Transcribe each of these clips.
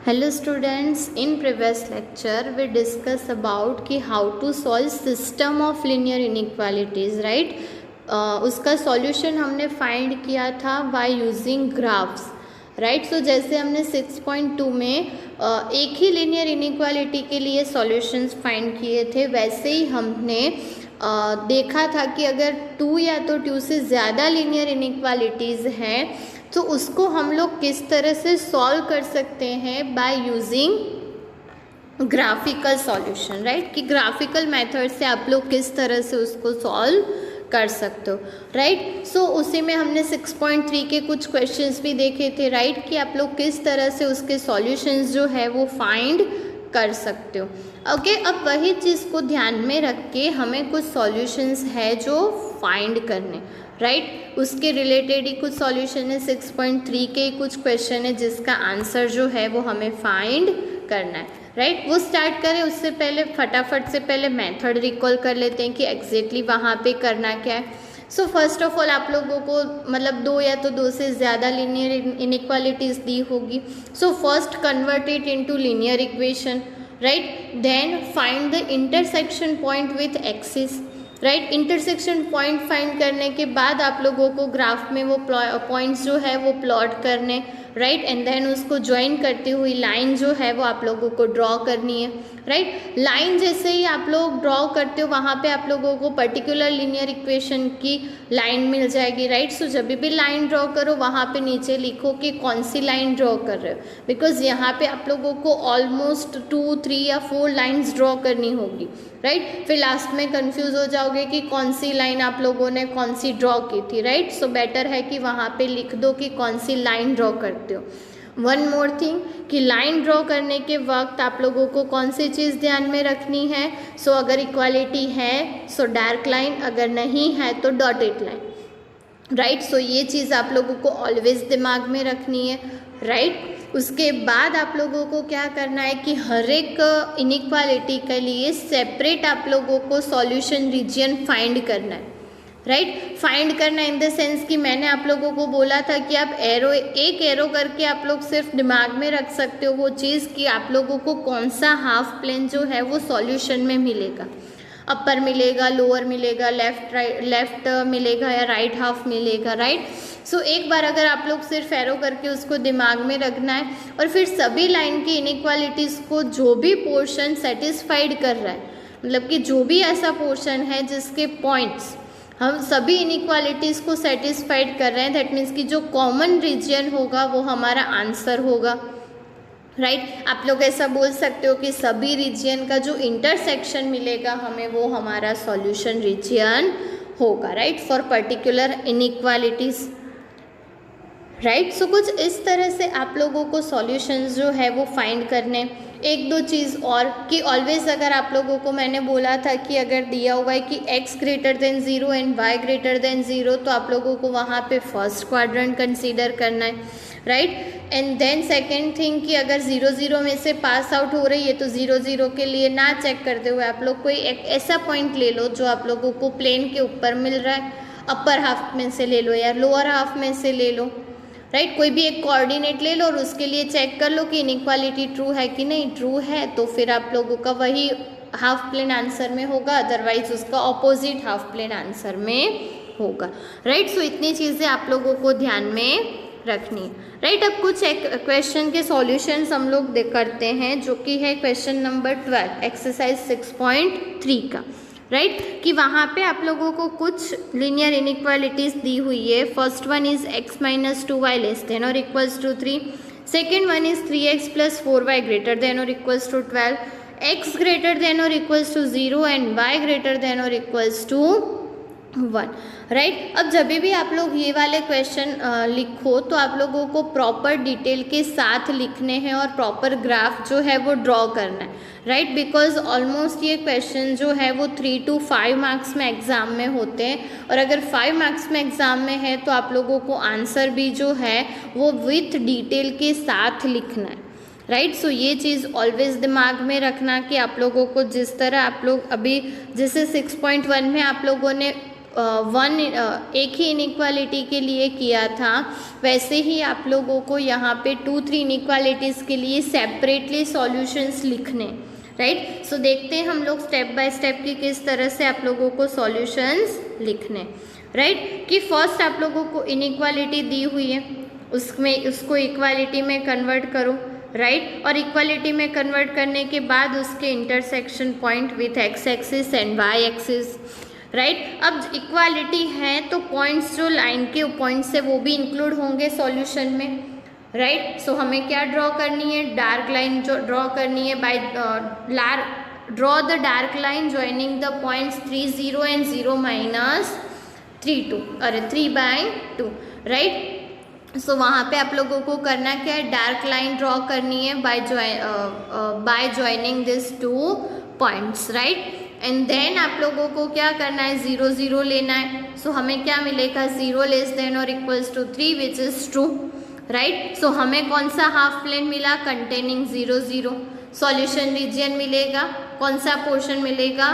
Hello students, in previous lecture we discussed about कि how to solve system of linear inequalities, right? उसका solution हमने find किया था by using graphs, right? So जैसे हमने 6.2 में एक ही linear inequality के लिए solutions find किए थे, वैसे ही हमने देखा था कि अगर 2 या तो 2 से ज़्यादा linear inequalities हैं तो उसको हम लोग किस तरह से सॉल्व कर सकते हैं by using graphical solution, right? कि ग्राफिकल मेथड से आप लोग किस तरह से उसको सॉल्व कर सकते हो, राइट? सो उसी में हमने 6.3 के कुछ क्वेश्चंस भी देखे थे, राइट? कि आप लोग किस तरह से उसके सॉल्यूशंस जो है वो फाइंड कर सकते हो। ओके, अब वही चीज़ को ध्यान में रख के हमें कुछ सॉल्यूशंस है जो फाइंड करने, राइट? उसके रिलेटेड ही कुछ सॉल्यूशन है, 6.3 के ही कुछ क्वेश्चन है जिसका आंसर जो है वो हमें फाइंड करना है, राइट? वो स्टार्ट करें उससे पहले फटाफट से पहले मेथड रिकॉल कर लेते हैं कि एग्जैक्टली वहाँ पे करना क्या है। सो फर्स्ट ऑफ ऑल आप लोगों को मतलब 2 या तो 2 से ज़्यादा लीनियर इनइक्वालिटीज़ दी होगी। So first convert it into linear equation, right? Then find the intersection point with axis, right? Intersection point find करने के बाद आप लोगों को ग्राफ में वो पॉइंट्स जो है वो प्लॉट करने, राइट? एंड देन उसको ज्वाइन करती हुई लाइन जो है वो आप लोगों को ड्रॉ करनी है, राइट? लाइन जैसे ही आप लोग ड्रॉ करते हो वहाँ पे आप लोगों को पर्टिकुलर लीनियर इक्वेशन की लाइन मिल जाएगी, राइट? सो जब भी लाइन ड्रॉ करो वहाँ पे नीचे लिखो कि कौन सी लाइन ड्रॉ कर रहे हो, बिकॉज यहाँ पे आप लोगों को ऑलमोस्ट 2, 3 या 4 लाइन्स ड्रॉ करनी होगी, राइट? फिर लास्ट में कंफ्यूज हो जाओगे कि कौन सी लाइन आप लोगों ने कौन सी ड्रॉ की थी, राइट? सो बेटर है कि वहाँ पे लिख दो कि कौन सी लाइन ड्रॉ करते हो। वन मोर थिंग कि लाइन ड्रॉ करने के वक्त आप लोगों को कौन सी चीज़ ध्यान में रखनी है। सो अगर इक्वालिटी है सो डार्क लाइन, अगर नहीं है तो डॉटेड लाइन, राइट? सो ये चीज़ आप लोगों को ऑलवेज दिमाग में रखनी है, राइट? उसके बाद आप लोगों को क्या करना है कि हर एक इनइक्वालिटी के लिए सेपरेट आप लोगों को सॉल्यूशन रीजन फाइंड करना है, राइट? फाइंड करना इन द सेंस कि मैंने आप लोगों को बोला था कि आप एक एरो करके आप लोग सिर्फ दिमाग में रख सकते हो वो चीज़ कि आप लोगों को कौन सा हाफ प्लेन जो है वो सॉल्यूशन में मिलेगा, अपर मिलेगा, लोअर मिलेगा, लेफ्ट मिलेगा या राइट हाफ मिलेगा, राइट? सो एक बार अगर आप लोग सिर्फ एरो करके उसको दिमाग में रखना है और फिर सभी लाइन की इनइक्वालिटीज़ को जो भी पोर्शन सेटिस्फाइड कर रहा है, मतलब कि जो भी ऐसा पोर्शन है जिसके पॉइंट्स हम सभी इनइक्वालिटीज़ को सेटिस्फाइड कर रहे हैं, दैट मीन्स कि जो कॉमन रीजन होगा वो हमारा आंसर होगा, राइट? आप लोग ऐसा बोल सकते हो कि सभी रीजन का जो इंटरसेक्शन मिलेगा हमें वो हमारा सॉल्यूशन रीजन होगा, right? For particular inequalities, right? So कुछ इस तरह से आप लोगों को सॉल्यूशंस जो है वो फाइंड करने। एक दो चीज़ और कि ऑलवेज अगर आप लोगों को मैंने बोला था कि अगर दिया हुआ है कि x greater then 0 and y greater then 0 तो आप लोगों को वहाँ पे फर्स्ट क्वाड्रेंट कंसीडर करना है, right? And then second thing कि अगर 0, 0 में से पास आउट हो रही है तो 0, 0 के लिए ना चेक करते हुए आप लोग कोई एक ऐसा पॉइंट ले लो जो आप लोगों को प्लेन के ऊपर मिल रहा है, अपर हाफ में से ले लो या लोअर हाफ में से ले लो, राइट? कोई भी एक कोऑर्डिनेट ले लो और उसके लिए चेक कर लो कि इनइक्वालिटी ट्रू है कि नहीं। ट्रू है तो फिर आप लोगों का वही हाफ प्लेन आंसर में होगा, अदरवाइज उसका ऑपोजिट हाफ प्लेन आंसर में होगा, राइट? सो इतनी चीज़ें आप लोगों को ध्यान में रखनी है, राइट? अब कुछ क्वेश्चन के सॉल्यूशंस हम लोग करते हैं जो कि है क्वेश्चन नंबर 12 एक्सरसाइज 6.3 का, राइट? कि वहाँ पे आप लोगों को कुछ लीनियर इनइक्वालिटीज़ दी हुई है। First one is x minus 2y less than और equals to 3, second one is 3x plus 4y greater than और equals to 12, x greater than और equals to 0 and y greater than और equals to 1, right? अब जब भी आप लोग ये वाले क्वेश्चन लिखो तो आप लोगों को प्रॉपर डिटेल के साथ लिखने हैं और प्रॉपर ग्राफ जो है वो ड्रॉ करना है, राइट? बिकॉज ऑलमोस्ट ये क्वेश्चन जो है वो 3 to 5 मार्क्स में एग्ज़ाम में होते हैं और अगर 5 मार्क्स में एग्ज़ाम में है तो आप लोगों को आंसर भी जो है वो विथ डिटेल के साथ लिखना है, राइट? सो ये चीज़ ऑलवेज दिमाग में रखना कि आप लोगों को जिस तरह आप लोग अभी जैसे 6.1 में आप लोगों ने एक ही इनइक्वालिटी के लिए किया था, वैसे ही आप लोगों को यहाँ पे 2-3 इनइक्वालिटीज़ के लिए सेपरेटली सॉल्यूशंस लिखने, राइट। सो देखते हैं हम लोग स्टेप बाय स्टेप कि किस तरह से आप लोगों को सॉल्यूशंस लिखने, राइट। कि फर्स्ट आप लोगों को इनइक्वालिटी दी हुई है, उसको इक्वालिटी में कन्वर्ट करो, राइट। और इक्वालिटी में कन्वर्ट करने के बाद उसके intersection point with x axis and y axis, right. अब इक्वालिटी है तो पॉइंट्स जो लाइन के पॉइंट्स है वो भी इंक्लूड होंगे सॉल्यूशन में, राइट। सो हमें क्या ड्रॉ करनी है, डार्क लाइन जो ड्रॉ करनी है by draw the dark line joining the points 3, 0 and 0 minus 3/2, right. So वहाँ पे आप लोगों को करना क्या है, डार्क लाइन ड्रॉ करनी है by joining this 2 points, right. And then आप लोगों को क्या करना है, 0, 0 लेना है। सो हमें क्या मिलेगा, 0 लेस देन और equals to 3 which is true, right. So हमें कौन सा हाफ प्लेन मिला, कंटेनिंग 0, 0। सॉल्यूशन रीजियन मिलेगा, कौन सा पोर्शन मिलेगा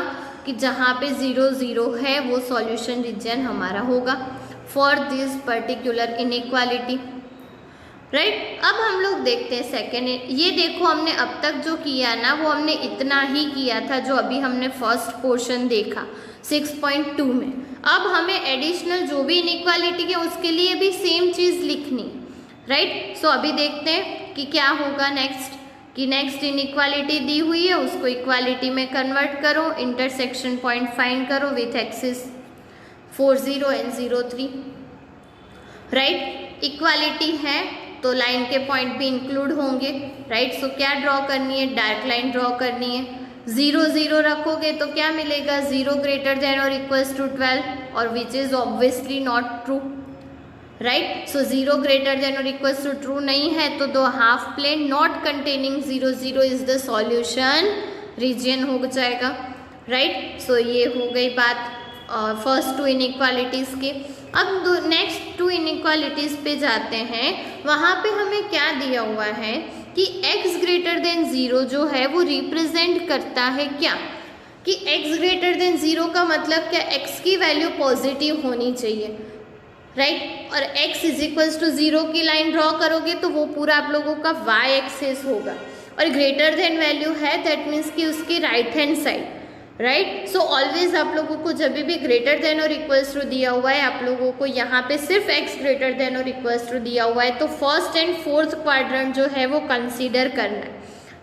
कि जहाँ पे 0, 0 है वो सॉल्यूशन रीजियन हमारा होगा for this particular inequality, right. अब हम लोग देखते हैं सेकेंड। ये देखो हमने अब तक जो किया ना वो हमने इतना ही किया था जो अभी हमने फर्स्ट पोर्शन देखा 6.2 में। अब हमें एडिशनल जो भी इनइक्वालिटी है उसके लिए भी सेम चीज़ लिखनी, राइट। सो अभी देखते हैं कि क्या होगा नेक्स्ट, कि नेक्स्ट इनइक्वालिटी दी हुई है उसको इक्वालिटी में कन्वर्ट करो, इंटरसेक्शन पॉइंट फाइंड करो with axis 4, 0 and 0, 3, right. Equality है तो लाइन के पॉइंट भी इंक्लूड होंगे, राइट। सो क्या ड्रॉ करनी है, डार्क लाइन ड्रॉ करनी है। 0, 0 रखोगे तो क्या मिलेगा, 0 ग्रेटर देन और इक्वल्स टू 12 और which is obviously not true, right. So 0 greater than और इक्वल्स टू ट्रू नहीं है तो दो half plane not containing 0, 0 is the solution region हो जाएगा, राइट। सो ये हो गई बात फर्स्ट 2 इनइक्वालिटीज़ के। अब नेक्स्ट 2 इनइक्वालिटीज़ पे जाते हैं। वहाँ पे हमें क्या दिया हुआ है कि x ग्रेटर देन 0 जो है वो रिप्रेजेंट करता है क्या, कि x ग्रेटर देन 0 का मतलब क्या, x की वैल्यू पॉजिटिव होनी चाहिए, राइट। और x इज इक्वल्स टू 0 की लाइन ड्रॉ करोगे तो वो पूरा आप लोगों का y एक्सिस होगा, और ग्रेटर देन वैल्यू है दैट मीन्स कि उसकी right hand side, right. So always आप लोगों को जब भी ग्रेटर देन और इक्वल्स टू दिया हुआ है आप लोगों को यहाँ पे सिर्फ x ग्रेटर देन और इक्वल्स टू दिया हुआ है तो फर्स्ट एंड फोर्थ क्वाड्रेंट जो है वो कंसीडर करना है,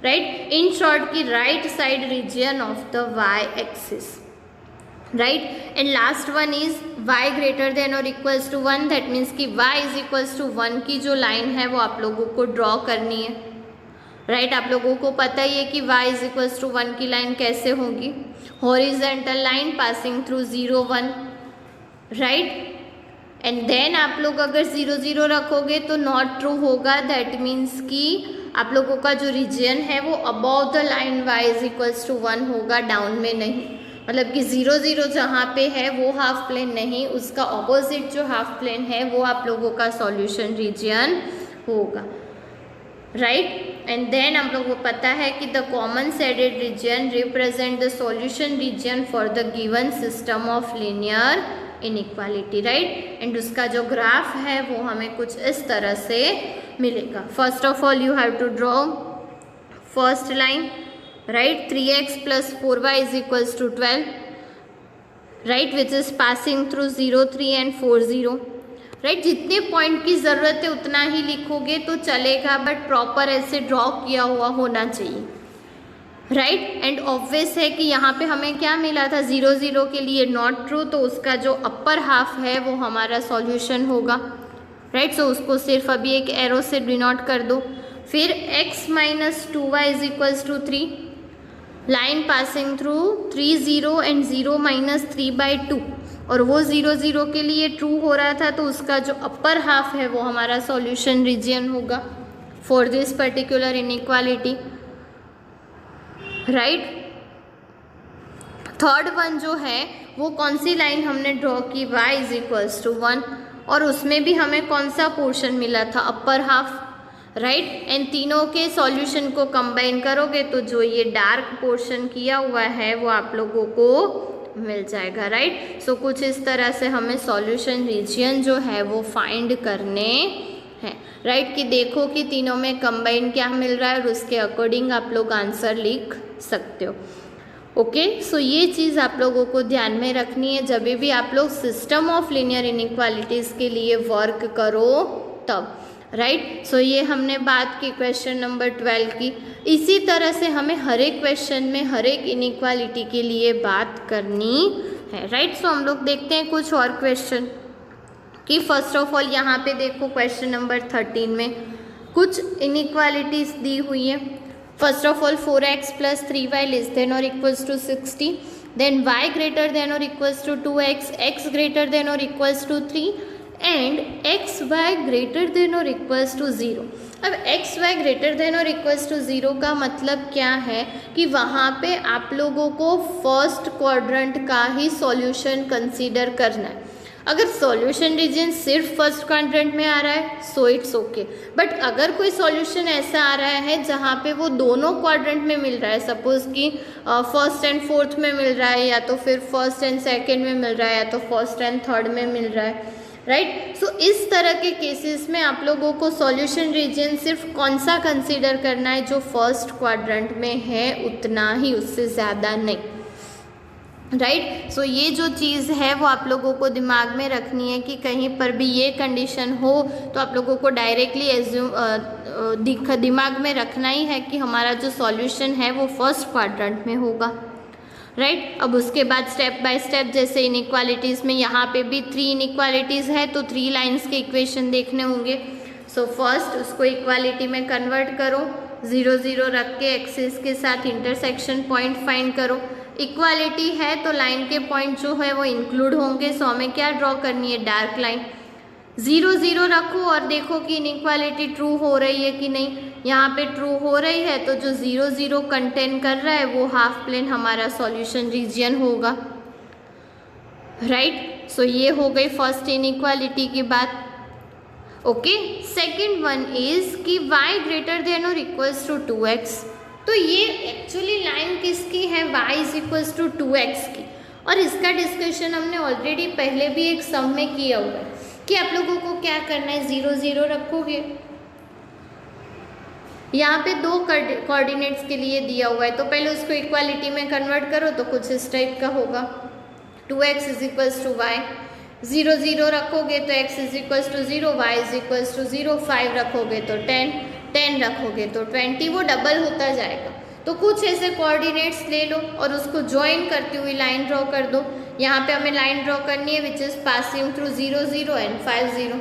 राइट। इन शॉर्ट की right side region of the y axis, right. And last one is y greater than और इक्वल्स टू 1, दैट मीन्स कि y इज इक्वल्स टू 1 की जो लाइन है वो आप लोगों को ड्रॉ करनी है, राइट। आप लोगों को पता ही है कि y इज इक्वल्स टू 1 की लाइन कैसे होगी, horizontal line passing through 0, 1, right. And then आप लोग अगर 0, 0 रखोगे तो नॉट ट्रू होगा, दैट मीन्स कि आप लोगों का जो रीजियन है वो above the line y is equals to 1 होगा, डाउन में नहीं। मतलब कि 0, 0 जहाँ पे है वो हाफ प्लेन नहीं, उसका ऑपोजिट जो हाफ प्लेन है वो आप लोगों का सॉल्यूशन रीजियन होगा, राइट। एंड देन हम लोग को पता है कि the common shaded region represent the solution region for the given system of linear inequality, right. And उसका जो ग्राफ है वो हमें कुछ इस तरह से मिलेगा। First of all you have to draw first line, right. 3x + 4y is equals to 12, right, which is passing through 0, 3 and 4, 0, right. जितने पॉइंट की ज़रूरत है उतना ही लिखोगे तो चलेगा, बट प्रॉपर ऐसे ड्रॉ किया हुआ होना चाहिए, राइट। एंड ऑब्वियस है कि यहाँ पे हमें क्या मिला था, 0, 0 के लिए नॉट ट्रू, तो उसका जो अपर हाफ है वो हमारा सॉल्यूशन होगा, राइट। सो उसको सिर्फ अभी एक एरो से डिनोट कर दो। फिर x - 2y is equals to 3, line passing through 3, 0 and 0 - 3/2, और वो 0, 0 के लिए ट्रू हो रहा था तो उसका जो अपर हाफ है वो हमारा सॉल्यूशन रीजियन होगा for this particular inequality, right. Third one जो है वो कौन सी लाइन हमने ड्रॉ की, y इज इक्वल्स टू 1, और उसमें भी हमें कौन सा पोर्शन मिला था, अपर हाफ, राइट। एंड तीनों के सॉल्यूशन को कंबाइन करोगे तो जो ये डार्क पोर्शन किया हुआ है वो आप लोगों को मिल जाएगा, राइट। सो कुछ इस तरह से हमें सॉल्यूशन रीजन जो है वो फाइंड करने हैं, राइट। कि देखो कि तीनों में कंबाइन क्या मिल रहा है और उसके अकॉर्डिंग आप लोग आंसर लिख सकते हो। ओके, सो ये चीज़ आप लोगों को ध्यान में रखनी है जब भी आप लोग सिस्टम ऑफ लीनियर इनइक्वालिटीज़ के लिए वर्क करो तब, राइट। सो ये हमने बात की क्वेश्चन नंबर 12 की। इसी तरह से हमें हर एक क्वेश्चन में हर एक इनइक्वालिटी के लिए बात करनी है, राइट। सो हम लोग देखते हैं कुछ और क्वेश्चन कि फर्स्ट ऑफ ऑल यहाँ पे देखो क्वेश्चन नंबर 13 में कुछ इनइक्वालिटीज़ दी हुई है। First of all 4x + 3y < or 60, then y > or = 2x, x > or = 3 and xy > or = 0। अब xy > or = 0 का मतलब क्या है कि वहाँ पे आप लोगों को फर्स्ट क्वाड्रेंट का ही सॉल्यूशन कंसीडर करना है। अगर सॉल्यूशन रीजन सिर्फ फर्स्ट क्वाड्रेंट में आ रहा है सो इट्स ओके, बट अगर कोई सॉल्यूशन ऐसा आ रहा है जहाँ पे वो दोनों क्वाड्रेंट में मिल रहा है, सपोज कि फर्स्ट एंड फोर्थ में मिल रहा है, या तो फिर फर्स्ट एंड सेकंड में मिल रहा है, या तो फर्स्ट एंड थर्ड में मिल रहा है, राइट। सो इस तरह के केसेस में आप लोगों को सॉल्यूशन रीजन सिर्फ कौन सा कंसीडर करना है, जो फर्स्ट क्वाड्रेंट में है उतना ही, उससे ज़्यादा नहीं, राइट। सो ये जो चीज़ है वो आप लोगों को दिमाग में रखनी है कि कहीं पर भी ये कंडीशन हो तो आप लोगों को डायरेक्टली एज्यूम दिमाग में रखना ही है कि हमारा जो सॉल्यूशन है वो फर्स्ट क्वाड्रेंट में होगा, राइट। अब उसके बाद स्टेप बाय स्टेप जैसे इनइक्वालिटीज़ में यहाँ पे भी 3 इनइक्वालिटीज़ है तो 3 लाइंस के इक्वेशन देखने होंगे। सो फर्स्ट उसको इक्वालिटी में कन्वर्ट करो, 0 0 रख के एक्सिस के साथ इंटरसेक्शन पॉइंट फाइंड करो। इक्वालिटी है तो लाइन के पॉइंट जो है वो इंक्लूड होंगे, सो हमें क्या ड्रॉ करनी है, डार्क लाइन। 0 0 रखो और देखो कि इनइक्वालिटी ट्रू हो रही है कि नहीं। यहाँ पे ट्रू हो रही है तो जो 0 0 कंटेन कर रहा है वो हाफ प्लेन हमारा सॉल्यूशन रीजन होगा, राइट। सो ये हो गई फर्स्ट इनइक्वालिटी की बात। ओके, सेकेंड वन इज कि y > or = 2x। तो ये एक्चुअली लाइन किसकी है, y = 2x की, और इसका डिस्कशन हमने ऑलरेडी पहले भी एक सम में किया हुआ है कि आप लोगों को क्या करना है, 0 0 रखोगे, यहाँ पे 2 कोऑर्डिनेट्स के लिए दिया हुआ है तो पहले उसको इक्वालिटी में कन्वर्ट करो तो कुछ इस टाइप का होगा, 2x = y। 0 0 रखोगे तो x = 0, y = 0, 5 रखोगे तो 10, 10 रखोगे तो 20, वो डबल होता जाएगा। तो कुछ ऐसे कोऑर्डिनेट्स ले लो और उसको ज्वाइन करती हुई लाइन ड्रॉ कर दो। यहाँ पे हमें लाइन ड्रॉ करनी है विच is passing through 0 0 and 5 0,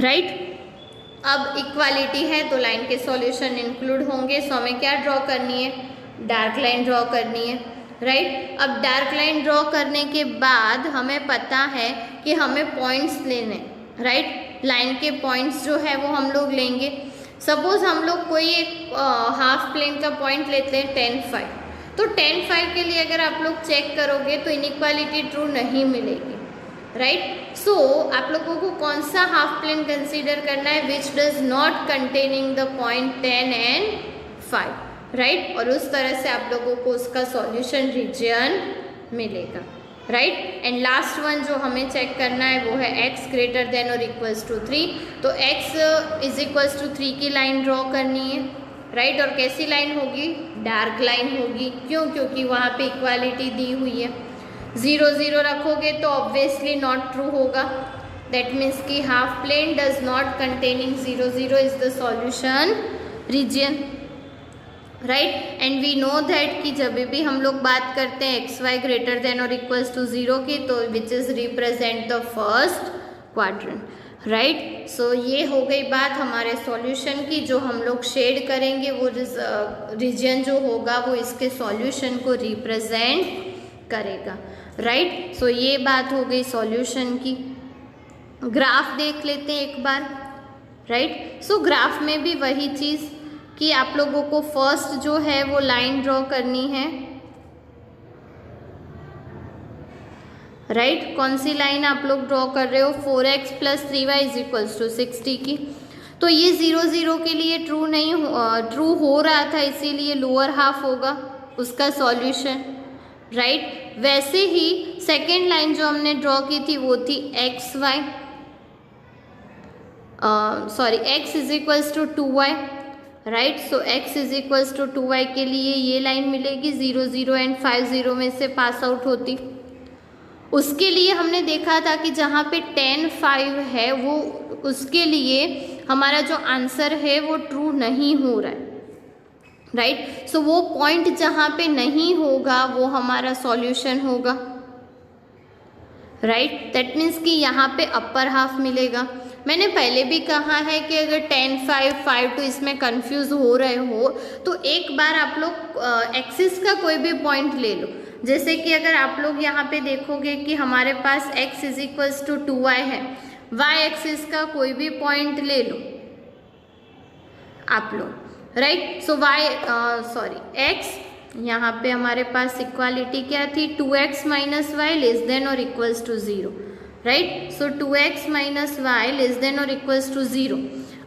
right. अब इक्वालिटी है तो लाइन के सॉल्यूशन इंक्लूड होंगे, सो हमें क्या ड्रॉ करनी है, डार्क लाइन ड्रॉ करनी है, राइट। अब डार्क लाइन ड्रॉ करने के बाद हमें पता है कि हमें पॉइंट्स लेने, राइट। लाइन के पॉइंट्स जो है वो हम लोग लेंगे। सपोज हम लोग कोई एक हाफ प्लेन का पॉइंट लेते हैं 10 5, तो 10 5 के लिए अगर आप लोग चेक करोगे तो इनइक्वालिटी ट्रू नहीं मिलेगी, राइट। सो आप लोगों को कौन सा हाफ प्लेन कंसीडर करना है, which does not containing the point 10 and 5, right. और उस तरह से आप लोगों को उसका सॉल्यूशन रीजन मिलेगा, राइट। एंड लास्ट वन जो हमें चेक करना है वो है x > or = 3, तो x = 3 की लाइन ड्रॉ करनी है, राइट। और कैसी लाइन होगी, डार्क लाइन होगी, क्यों, क्योंकि वहाँ पे इक्वालिटी दी हुई है। 0 0 रखोगे तो ऑब्वियसली नॉट ट्रू होगा, दैट मीन्स कि half plane does not containing 0 0 is the solution region, right. And we know that कि जब भी हम लोग बात करते हैं xy > or = 0 की, तो which is represent the first quadrant, right. So ये हो गई बात हमारे सॉल्यूशन की। जो हम लोग शेड करेंगे वो रीजन जो होगा वो इसके सॉल्यूशन को रिप्रेजेंट करेगा, राइट। सो ये बात हो गई सॉल्यूशन की। ग्राफ देख लेते हैं एक बार, राइट। सो ग्राफ में भी वही चीज़ कि आप लोगों को फर्स्ट जो है वो लाइन ड्रॉ करनी है, राइट। कौन सी लाइन आप लोग ड्रॉ कर रहे हो, 4x + 3y = 60 की। तो ये 0 0 के लिए ट्रू हो रहा था, इसीलिए लोअर हाफ होगा, उसका सॉल्यूशन, राइट। वैसे ही सेकेंड लाइन जो हमने ड्रॉ की थी वो थी x y, x is equals to 2y, right. So x is equals to 2y के लिए ये लाइन मिलेगी 0 0 एंड 5 0 में से पास आउट होती। उसके लिए हमने देखा था कि जहाँ पे 10 5 है वो उसके लिए हमारा जो आंसर है वो ट्रू नहीं हो रहा है, राइट। सो वो पॉइंट जहाँ पे नहीं होगा वो हमारा सॉल्यूशन होगा, राइट। दैट मीन्स कि यहाँ पे अपर हाफ मिलेगा। मैंने पहले भी कहा है कि अगर 10 5 5 2 इसमें कंफ्यूज हो रहे हो तो एक बार आप लोग एक्सिस का कोई भी पॉइंट ले लो। जैसे कि अगर आप लोग यहाँ पे देखोगे कि हमारे पास x is equals to 2y है, y एक्सिस का कोई भी पॉइंट ले लो आप लोग, राइट। सो x, यहाँ पे हमारे पास इक्वालिटी क्या थी, 2x minus y less than और equals to 0, right. So 2x minus y less than और इक्वल्स टू 0।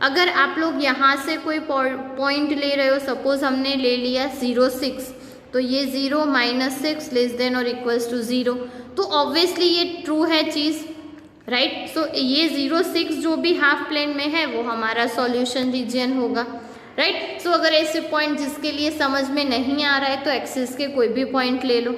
अगर आप लोग यहाँ से कोई पॉइंट ले रहे हो, सपोज हमने ले लिया 0 6, तो ये 0 माइनस 6 लेस देन और इक्वल्स टू 0, तो ऑब्वियसली ये ट्रू है चीज़, राइट। सो ये 0 6 जो भी हाफ प्लेन में है वो हमारा सॉल्यूशन रीजन होगा, राइट। सो अगर ऐसे पॉइंट जिसके लिए समझ में नहीं आ रहा है तो एक्सिस के कोई भी पॉइंट ले लो,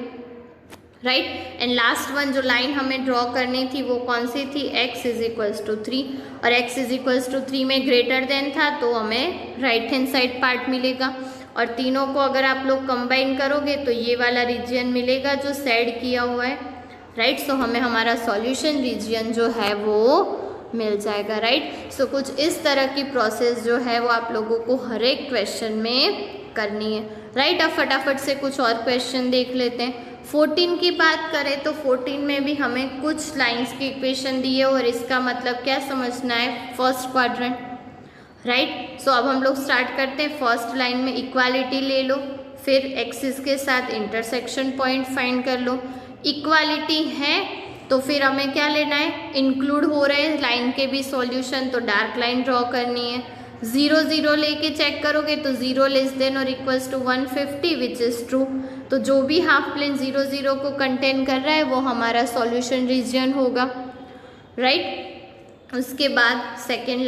राइट। एंड लास्ट वन जो लाइन हमें ड्रॉ करनी थी वो कौन सी थी, x इज इक्वल्स टू 3, और x इज इक्वल्स टू 3 में ग्रेटर देन था तो हमें राइट हैंड साइड पार्ट मिलेगा, और तीनों को अगर आप लोग कंबाइन करोगे तो ये वाला रीजन मिलेगा जो सेड किया हुआ है, राइट। सो हमें हमारा सॉल्यूशन रीजन जो है वो मिल जाएगा, राइट। सो कुछ इस तरह की प्रोसेस जो है वो आप लोगों को हर एक क्वेश्चन में करनी है, राइट। अब फटाफट से कुछ और क्वेश्चन देख लेते हैं। 14 की बात करें तो 14 में भी हमें कुछ लाइंस की इक्वेशन दी है और इसका मतलब क्या समझना है, फर्स्ट क्वाड्रेंट, राइट। सो अब हम लोग स्टार्ट करते हैं। फर्स्ट लाइन में इक्वालिटी ले लो, फिर एक्सिस के साथ इंटरसेक्शन पॉइंट फाइंड कर लो। इक्वालिटी है तो फिर हमें क्या लेना है, इंक्लूड हो रहे हैं लाइन के भी सॉल्यूशन, तो डार्क लाइन ड्रॉ करनी है। 0 0 लेके चेक करोगे तो 0 लेस देन और equals to 150 which is true, तो जो भी हाफ प्लेन 0 0 को कंटेन कर रहा है वो हमारा सॉल्यूशन रीजन होगा, राइट। उसके बाद सेकेंड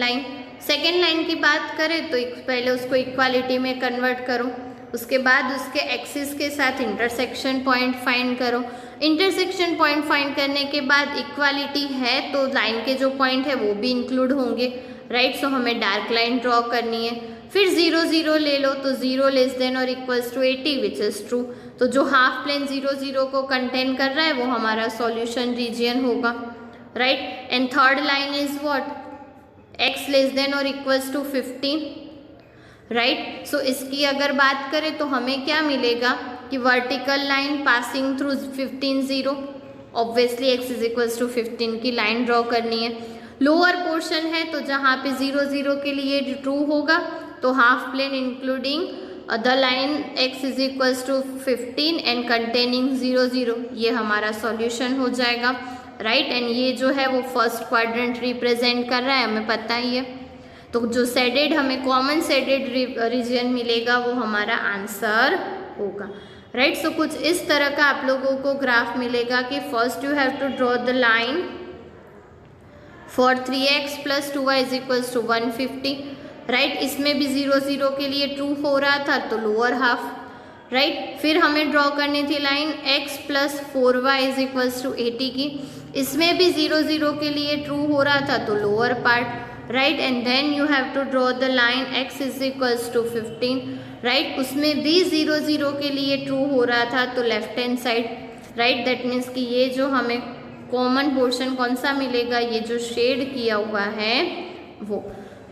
लाइन की बात करें तो पहले उसको इक्वालिटी में कन्वर्ट करो, उसके बाद उसके एक्सिस के साथ इंटरसेक्शन पॉइंट फाइंड करो। इंटरसेक्शन पॉइंट फाइंड करने के बाद इक्वालिटी है तो लाइन के जो पॉइंट है वो भी इंक्लूड होंगे, राइट। सो हमें डार्क लाइन ड्रॉ करनी है। फिर 0 0 ले लो तो 0 लेस देन और equals to 80 which is true, तो जो हाफ प्लेन 0 0 को कंटेन कर रहा है वो हमारा सॉल्यूशन रीजन होगा, right. And third line is what, x less than और इक्वल्स टू 15, राइट। सो इसकी अगर बात करें तो हमें क्या मिलेगा कि vertical line passing through 15 0, obviously x is equals to 15 की लाइन ड्रॉ करनी है। लोअर पोर्शन है तो जहाँ पे 0 0 के लिए ट्रू होगा तो half plane including the line x is equals to 15 and containing 0 0, ये हमारा सॉल्यूशन हो जाएगा, राइट। एंड ये जो है वो फर्स्ट क्वाड्रेंट रिप्रेजेंट कर रहा है, हमें पता ही है। तो जो सेडेड हमें कॉमन सेडेड रीजन मिलेगा वो हमारा आंसर होगा, राइट। सो कुछ इस तरह का आप लोगों को ग्राफ मिलेगा कि first you have to draw the line for 3x plus 2y is equals to 150, right. इसमें भी 0 0 के लिए ट्रू हो रहा था तो लोअर हाफ, राइट। फिर हमें ड्रॉ करनी थी line x plus 4y is equals to 80 की, इसमें भी 0 0 के लिए ट्रू हो रहा था तो lower part, right. And then you have to draw the line x is equals to 15, right. उसमें भी 0 0 के लिए ट्रू हो रहा था तो left hand side, right. That means कि ये जो हमें कॉमन पोर्शन कौन सा मिलेगा, ये जो शेड किया हुआ है वो,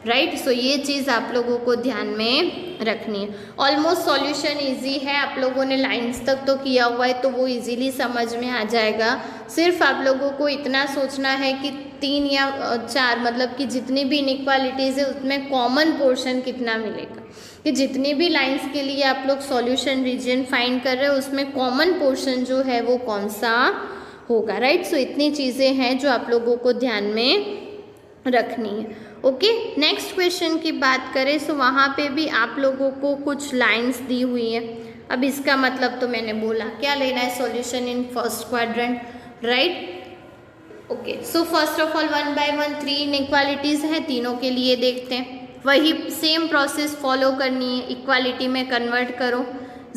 राइट। सो ये चीज़ आप लोगों को ध्यान में रखनी है। ऑलमोस्ट सॉल्यूशन इजी है, आप लोगों ने लाइंस तक तो किया हुआ है तो वो इजीली समझ में आ जाएगा। सिर्फ आप लोगों को इतना सोचना है कि 3 या 4 मतलब कि जितनी भी इनइक्वालिटीज़ है उसमें कॉमन पोर्शन कितना मिलेगा, कि जितनी भी लाइंस के लिए आप लोग सॉल्यूशन रीजन फाइंड कर रहे हो उसमें कॉमन पोर्शन जो है वो कौन सा होगा, राइट। सो इतनी चीज़ें हैं जो आप लोगों को ध्यान में रखनी है, ओके। नेक्स्ट क्वेश्चन की बात करें तो वहाँ पे भी आप लोगों को कुछ लाइंस दी हुई है, अब इसका मतलब तो मैंने बोला क्या लेना है, solution in first quadrant, right. Okay, so first of all 1 by 1 3 inequalities हैं, तीनों के लिए देखते हैं। वही सेम प्रोसेस फॉलो करनी है, इक्वालिटी में कन्वर्ट करो,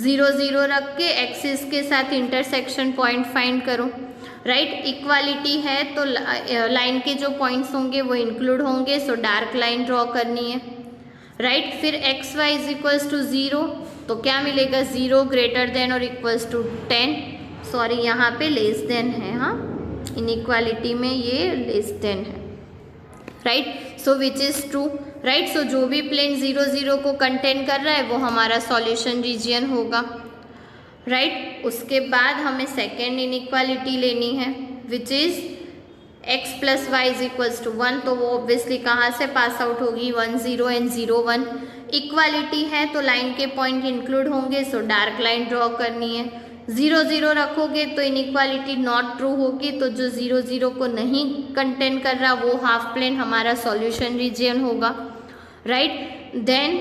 0 0 रख के एक्सिस के साथ इंटरसेक्शन पॉइंट फाइंड करो, राइट। इक्वालिटी है तो लाइन के जो पॉइंट्स होंगे वो इंक्लूड होंगे, सो डार्क लाइन ड्रॉ करनी है, राइट। फिर x y is equals to 0, तो क्या मिलेगा, 0 ग्रेटर देन और इक्वल्स टू 10, सॉरी यहाँ पे लेस देन है, हाँ इनइक्वालिटी में ये लेस देन है, right. So which is true, right. So जो भी प्लेन 0 0 को कंटेन कर रहा है वो हमारा सॉल्यूशन रीजियन होगा, राइट। उसके बाद हमें सेकेंड इनइक्वालिटी लेनी है which is x plus y is equals to 1, तो वो ऑब्वियसली कहाँ से पास आउट होगी, 1 0 एंड 0 1। इक्वालिटी है तो लाइन के पॉइंट इंक्लूड होंगे, सो डार्क लाइन ड्रॉ करनी है, 0 0 रखोगे तो इनइक्वालिटी नॉट ट्रू होगी, तो जो 0 0 को नहीं कंटेन कर रहा वो हाफ प्लेन हमारा सॉल्यूशन रीजियन होगा, राइट। देन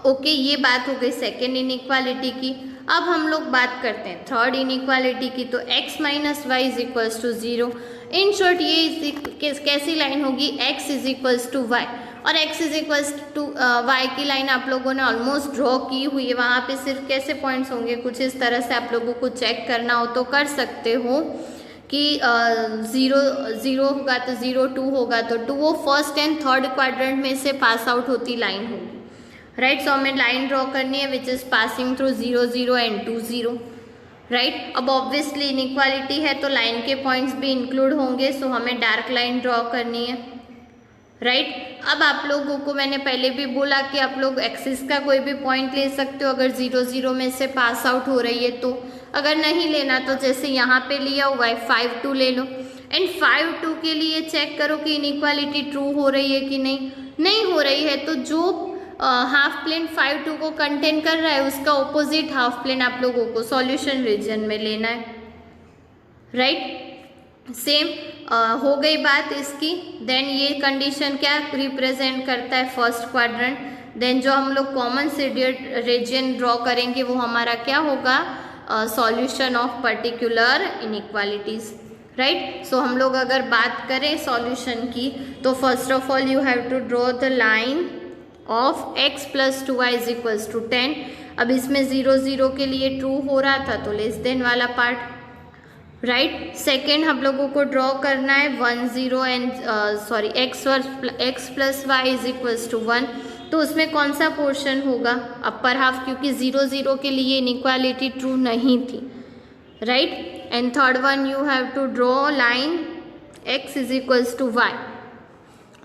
ओके, ये बात हो गई सेकेंड इनइक्वालिटी की। अब हम लोग बात करते हैं थर्ड इनइक्वालिटी की, तो x minus y is equals to 0। In short ये कैसी लाइन होगी, x is equals to y, और x is equals to y की लाइन आप लोगों ने ऑलमोस्ट ड्रॉ की हुई है। वहाँ पे सिर्फ कैसे पॉइंट्स होंगे, कुछ इस तरह से आप लोगों को चेक करना हो तो कर सकते हो कि 0 0 होगा तो 0 2 होगा तो 2, वो फर्स्ट एंड थर्ड क्वाड्रेंट में से पास आउट होती लाइन होगी, राइट। सो हमें लाइन ड्रॉ करनी है which is passing through 0 0 and 2 0, right. अब ऑब्वियसली इनइक्वालिटी है तो लाइन के पॉइंट्स भी इंक्लूड होंगे, सो हमें डार्क लाइन ड्रॉ करनी है, राइट। अब आप लोगों को मैंने पहले भी बोला कि आप लोग एक्सिस का कोई भी पॉइंट ले सकते हो अगर 0 0 में से पास आउट हो रही है तो, अगर नहीं लेना तो जैसे यहाँ पे लिया हुआ है 5 2 ले लो, एंड 5 2 के लिए चेक करो कि इनइक्वालिटी ट्रू हो रही है कि नहीं हो रही है, तो जो हाफ प्लेन 5 2 को कंटेन कर रहा है उसका ऑपोजिट हाफ प्लेन आप लोगों को सॉल्यूशन रीजन में लेना है, राइट। सेम हो गई बात इसकी। देन ये कंडीशन क्या रिप्रेजेंट करता है, फर्स्ट क्वाड्रेंट। देन जो हम लोग कॉमन सीडियर रीजन ड्रॉ करेंगे वो हमारा क्या होगा, solution of particular inequalities, right. So हम लोग अगर बात करें सॉल्यूशन की तो first of all you have to draw the line of x plus 2y is equals to 10। अब इसमें 0 0 के लिए ट्रू हो रहा था तो लेस देन वाला पार्ट, राइट। सेकेंड हम लोगों को ड्रॉ करना है 1 0 and sorry x plus y is equals to 1, तो उसमें कौन सा पोर्शन होगा, अपर हाफ, क्योंकि 0 0 के लिए इनइक्वालिटी ट्रू नहीं थी, right. And third one you have to draw line x is equals to y,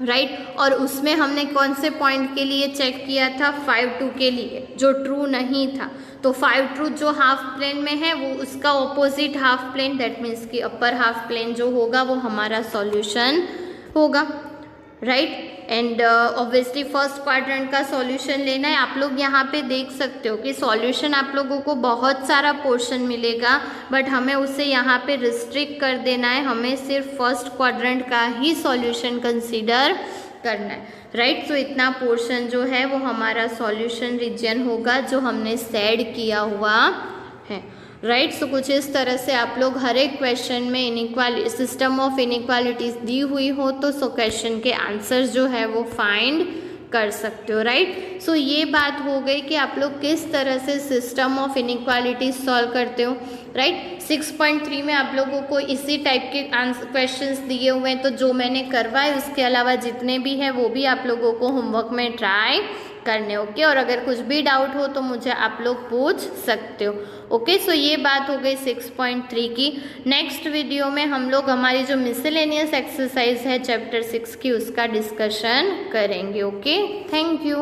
right. और उसमें हमने कौन से पॉइंट के लिए चेक किया था, 5 2 के लिए, जो ट्रू नहीं था, तो 5 ट्रू जो हाफ प्लेन में है वो उसका opposite half plane, that means कि अपर हाफ प्लेन जो होगा वो हमारा सॉल्यूशन होगा, right. And obviously first quadrant का सॉल्यूशन लेना है। आप लोग यहाँ पे देख सकते हो कि सॉल्यूशन आप लोगों को बहुत सारा पोर्शन मिलेगा, बट हमें उसे यहाँ पे रिस्ट्रिक्ट कर देना है, हमें सिर्फ फर्स्ट क्वाड्रेंट का ही सॉल्यूशन कंसीडर करना है, राइट। तो इतना पोर्शन जो है वो हमारा सॉल्यूशन रीजन होगा जो हमने सेड किया हुआ है, राइट। सो कुछ इस तरह से आप लोग हर एक क्वेश्चन में इनइक्वालिटी सिस्टम ऑफ इनइक्वालिटीज दी हुई हो तो सो क्वेश्चन के आंसर्स जो है वो फाइंड कर सकते हो, राइट। सो ये बात हो गई कि आप लोग किस तरह से सिस्टम ऑफ इनइक्वालिटीज सॉल्व करते हो, राइट। 6.3 में आप लोगों को इसी टाइप के क्वेश्चंस दिए हुए हैं, तो जो मैंने करवाए उसके अलावा जितने भी हैं वो भी आप लोगों को होमवर्क में ट्राई करने, ओके। और अगर कुछ भी डाउट हो तो मुझे आप लोग पूछ सकते हो, ओके। सो ये बात हो गई 6.3 की। नेक्स्ट वीडियो में हम लोग हमारी जो मिसलेनियस एक्सरसाइज है चैप्टर 6 की उसका डिस्कशन करेंगे, ओके। Thank you.